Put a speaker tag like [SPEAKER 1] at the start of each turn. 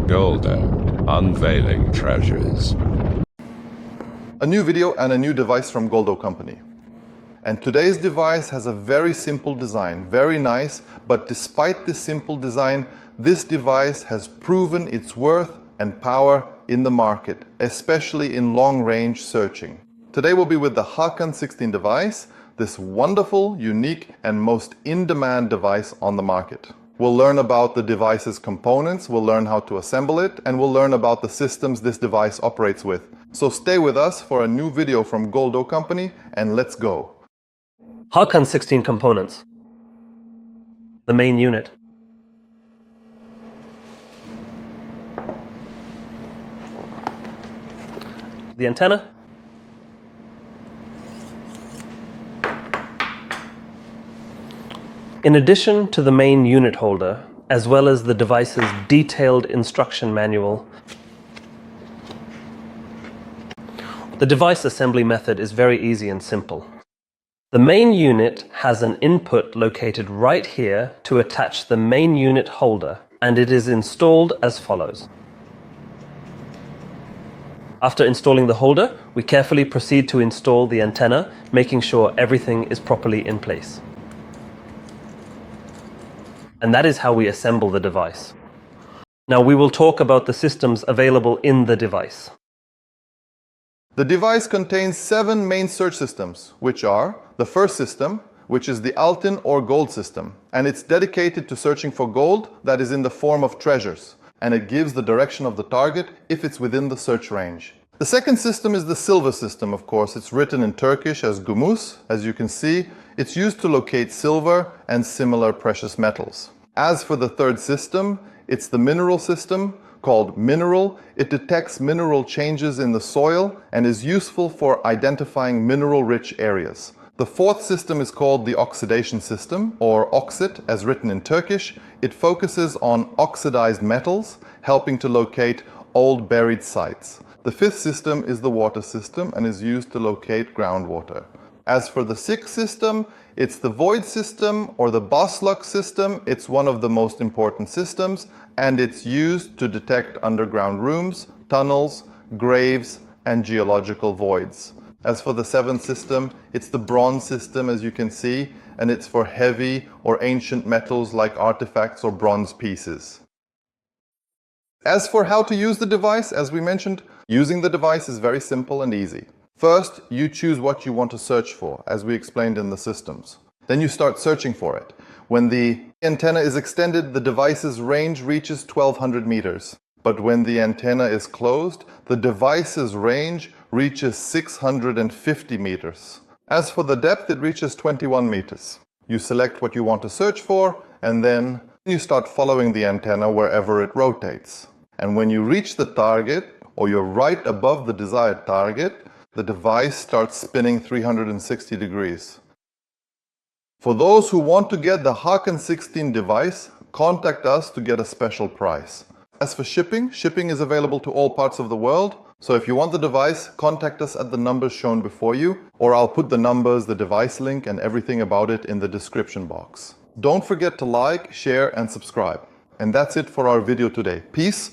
[SPEAKER 1] Goldot, unveiling treasures.
[SPEAKER 2] A new video and a new device from Goldot company. And today's device has a very simple design, very nice, but despite this simple design, this device has proven its worth and power in the market, especially in long-range searching. Today we'll be with the Hakan 16 device, this wonderful, unique, and most in-demand device on the market. We'll learn about the device's components, we'll learn how to assemble it, and we'll learn about the systems this device operates with. So stay with us for a new video from Goldot company, and let's go.
[SPEAKER 3] Hakan 16 components. The main unit. The antenna. In addition to the main unit holder, as well as the device's detailed instruction manual, the device assembly method is very easy and simple. The main unit has an input located right here to attach the main unit holder, and it is installed as follows. After installing the holder, we carefully proceed to install the antenna, making sure everything is properly in place. And that is how we assemble the device. Now we will talk about the systems available in the device.
[SPEAKER 2] The device contains 7 main search systems, which are the first system, which is the Altin or gold system, and it's dedicated to searching for gold that is in the form of treasures, and it gives the direction of the target if it's within the search range. The second system is the silver system, of course. It's written in Turkish as gümüş. As you can see, it's used to locate silver and similar precious metals. As for the third system, it's the mineral system, called mineral. It detects mineral changes in the soil and is useful for identifying mineral-rich areas. The fourth system is called the oxidation system, or oxit, as written in Turkish. It focuses on oxidized metals, helping to locate old buried sites. The fifth system is the water system and is used to locate groundwater. As for the sixth system, it's the void system or the Bosluk system. It's one of the most important systems, and it's used to detect underground rooms, tunnels, graves, and geological voids. As for the seventh system, it's the bronze system, as you can see, and it's for heavy or ancient metals like artifacts or bronze pieces. As for how to use the device, as we mentioned, using the device is very simple and easy. First, you choose what you want to search for, as we explained in the systems. Then you start searching for it. When the antenna is extended, the device's range reaches 1200 meters. But when the antenna is closed, the device's range reaches 650 meters. As for the depth, it reaches 21 meters. You select what you want to search for, and then you start following the antenna wherever it rotates. And when you reach the target, or you're right above the desired target, the device starts spinning 360 degrees. For those who want to get the Hakan 16 device, contact us to get a special price. As for shipping, shipping is available to all parts of the world. So if you want the device, contact us at the numbers shown before you, or I'll put the numbers, the device link, and everything about it in the description box. Don't forget to like, share, and subscribe. And that's it for our video today. Peace.